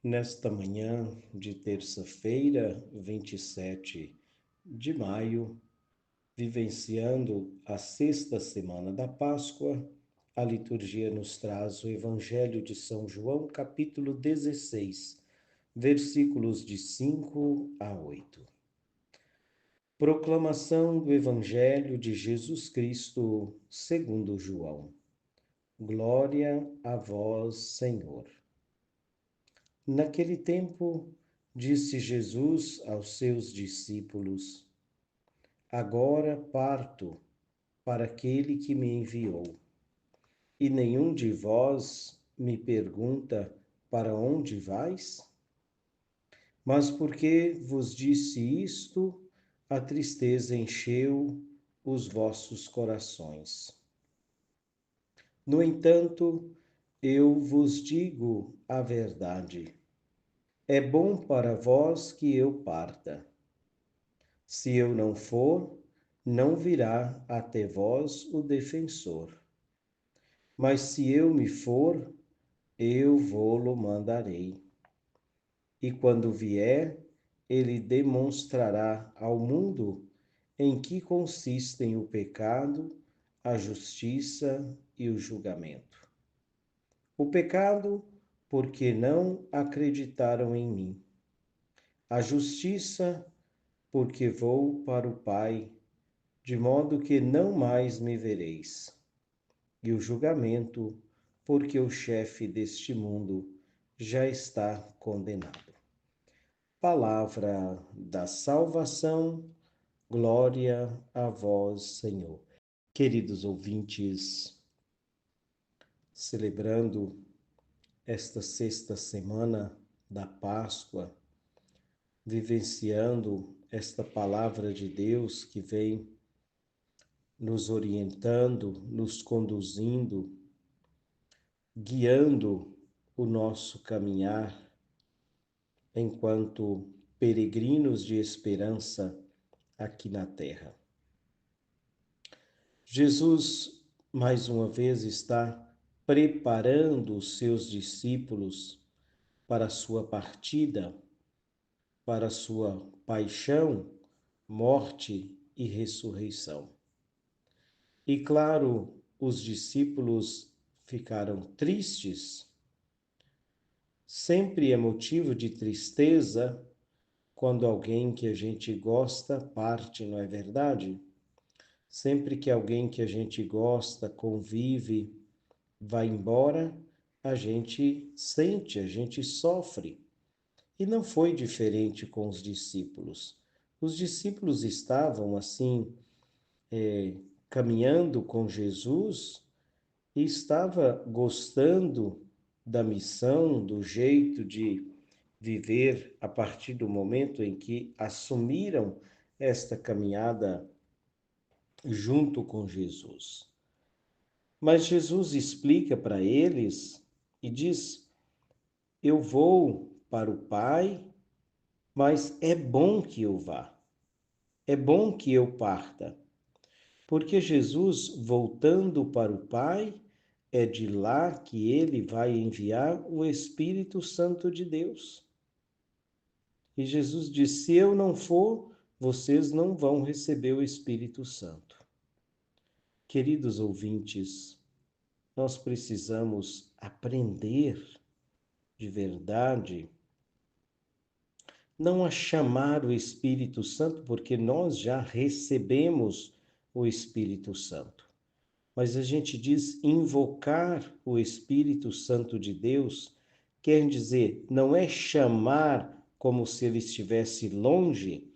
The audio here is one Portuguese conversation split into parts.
Nesta manhã de terça-feira, 27 de maio, vivenciando a sexta semana da Páscoa, a liturgia nos traz o Evangelho de São João, capítulo 16, versículos de 5 a 8. Proclamação do Evangelho de Jesus Cristo, segundo João. Glória a vós, Senhor. Naquele tempo, disse Jesus aos seus discípulos: Agora parto para aquele que me enviou. E nenhum de vós me pergunta: Para onde vais? Mas porque vos disse isto, a tristeza encheu os vossos corações. No entanto, eu vos digo a verdade. É bom para vós que eu parta. Se eu não for, não virá até vós o defensor. Mas se eu me for, eu vô-lo mandarei. E quando vier, ele demonstrará ao mundo em que consistem o pecado, a justiça e o julgamento. O pecado, porque não acreditaram em mim. A justiça, porque vou para o Pai, de modo que não mais me vereis. E o julgamento, porque o chefe deste mundo já está condenado. Palavra da salvação, glória a vós, Senhor. Queridos ouvintes, celebrando esta sexta semana da Páscoa, vivenciando esta palavra de Deus que vem nos orientando, nos conduzindo, guiando o nosso caminhar enquanto peregrinos de esperança aqui na terra. Jesus, mais uma vez, está preparando os seus discípulos para a sua partida, para a sua paixão, morte e ressurreição. E claro, os discípulos ficaram tristes. Sempre é motivo de tristeza quando alguém que a gente gosta parte, não é verdade? Sempre que alguém que a gente gosta, convive, vai embora, a gente sente, a gente sofre. E não foi diferente com os discípulos. Os discípulos estavam assim, caminhando com Jesus e estava gostando da missão, do jeito de viver a partir do momento em que assumiram esta caminhada junto com Jesus. Mas Jesus explica para eles e diz: Eu vou para o Pai, mas é bom que eu vá, é bom que eu parta, porque Jesus, voltando para o Pai, é de lá que ele vai enviar o Espírito Santo de Deus. E Jesus disse: Se eu não for, vocês não vão receber o Espírito Santo. Queridos ouvintes, nós precisamos aprender de verdade, não a chamar o Espírito Santo, porque nós já recebemos o Espírito Santo. Mas a gente diz invocar o Espírito Santo de Deus, quer dizer, não é chamar como se ele estivesse longe,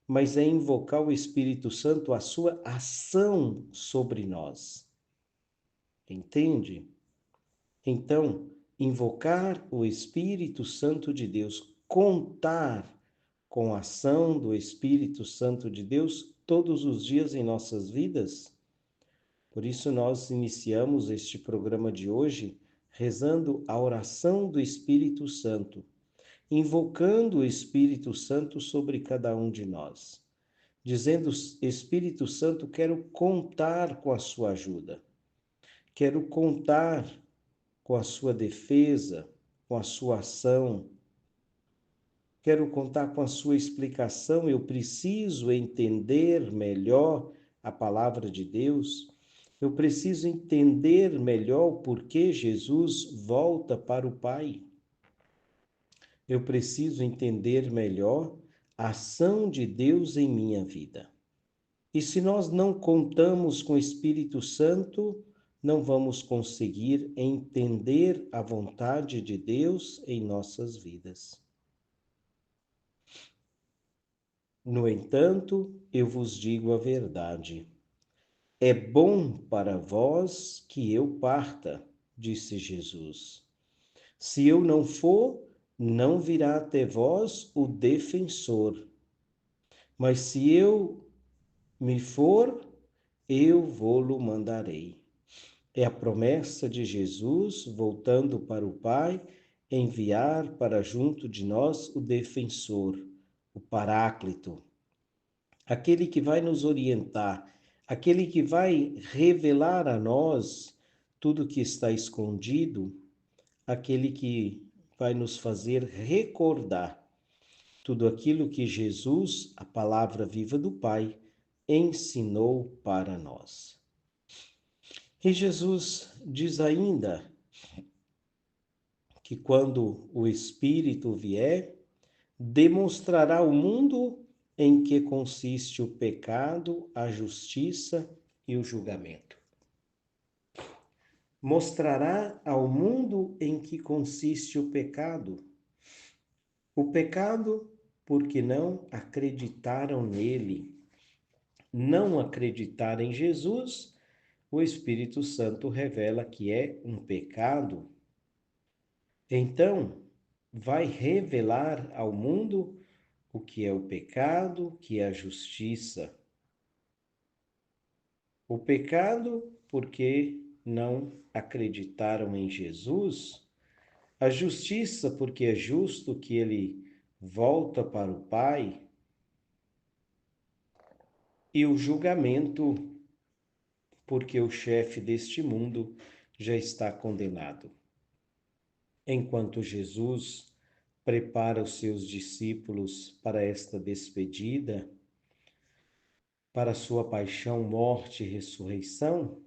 mas é invocar o Espírito Santo, a sua ação sobre nós. Entende? Então, invocar o Espírito Santo de Deus, contar com a ação do Espírito Santo de Deus todos os dias em nossas vidas. Por isso, nós iniciamos este programa de hoje rezando a oração do Espírito Santo, invocando o Espírito Santo sobre cada um de nós, dizendo: Espírito Santo, quero contar com a sua ajuda, quero contar com a sua defesa, com a sua ação, quero contar com a sua explicação, eu preciso entender melhor a palavra de Deus, eu preciso entender melhor por que Jesus volta para o Pai. Eu preciso entender melhor a ação de Deus em minha vida. E se nós não contamos com o Espírito Santo, não vamos conseguir entender a vontade de Deus em nossas vidas. No entanto, eu vos digo a verdade. É bom para vós que eu parta, disse Jesus. Se eu não for, não virá até vós o defensor. Mas se eu me for, eu vou-lo mandarei. É a promessa de Jesus, voltando para o Pai, enviar para junto de nós o defensor, o Paráclito, aquele que vai nos orientar, aquele que vai revelar a nós tudo que está escondido, aquele que vai nos fazer recordar tudo aquilo que Jesus, a palavra viva do Pai, ensinou para nós. E Jesus diz ainda que quando o Espírito vier, demonstrará ao mundo em que consiste o pecado, a justiça e o julgamento. Mostrará ao mundo em que consiste o pecado. O pecado, porque não acreditaram nele. Não acreditar em Jesus, o Espírito Santo revela que é um pecado. Então, vai revelar ao mundo o que é o pecado, o que é a justiça. O pecado, porque não acreditaram em Jesus. A justiça, porque é justo que ele volta para o Pai. E o julgamento, porque o chefe deste mundo já está condenado. Enquanto Jesus prepara os seus discípulos para esta despedida, para a sua paixão, morte e ressurreição,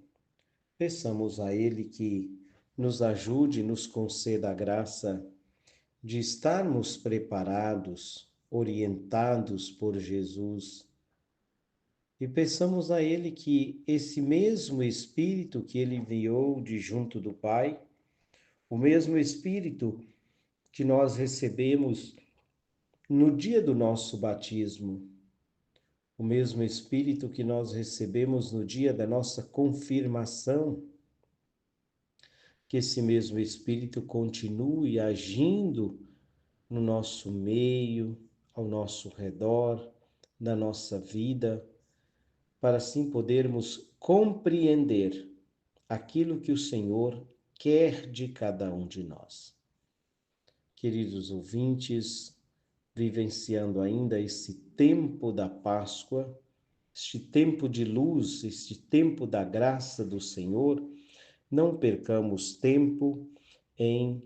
peçamos a Ele que nos ajude, nos conceda a graça de estarmos preparados, orientados por Jesus. E peçamos a Ele que esse mesmo Espírito que Ele enviou de junto do Pai, o mesmo Espírito que nós recebemos no dia do nosso batismo, o mesmo Espírito que nós recebemos no dia da nossa confirmação, que esse mesmo Espírito continue agindo no nosso meio, ao nosso redor, na nossa vida, para assim podermos compreender aquilo que o Senhor quer de cada um de nós. Queridos ouvintes, vivenciando ainda esse tempo da Páscoa, este tempo de luz, este tempo da graça do Senhor, não percamos tempo em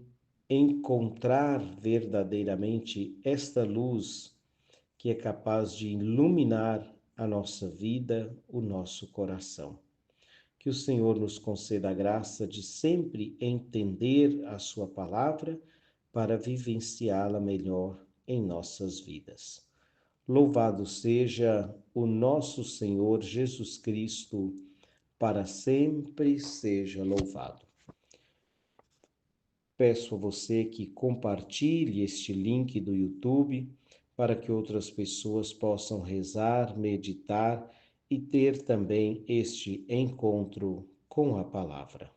encontrar verdadeiramente esta luz que é capaz de iluminar a nossa vida, o nosso coração. Que o Senhor nos conceda a graça de sempre entender a sua palavra para vivenciá-la melhor em nossas vidas. Louvado seja o nosso Senhor Jesus Cristo, para sempre seja louvado. Peço a você que compartilhe este link do YouTube para que outras pessoas possam rezar, meditar e ter também este encontro com a palavra.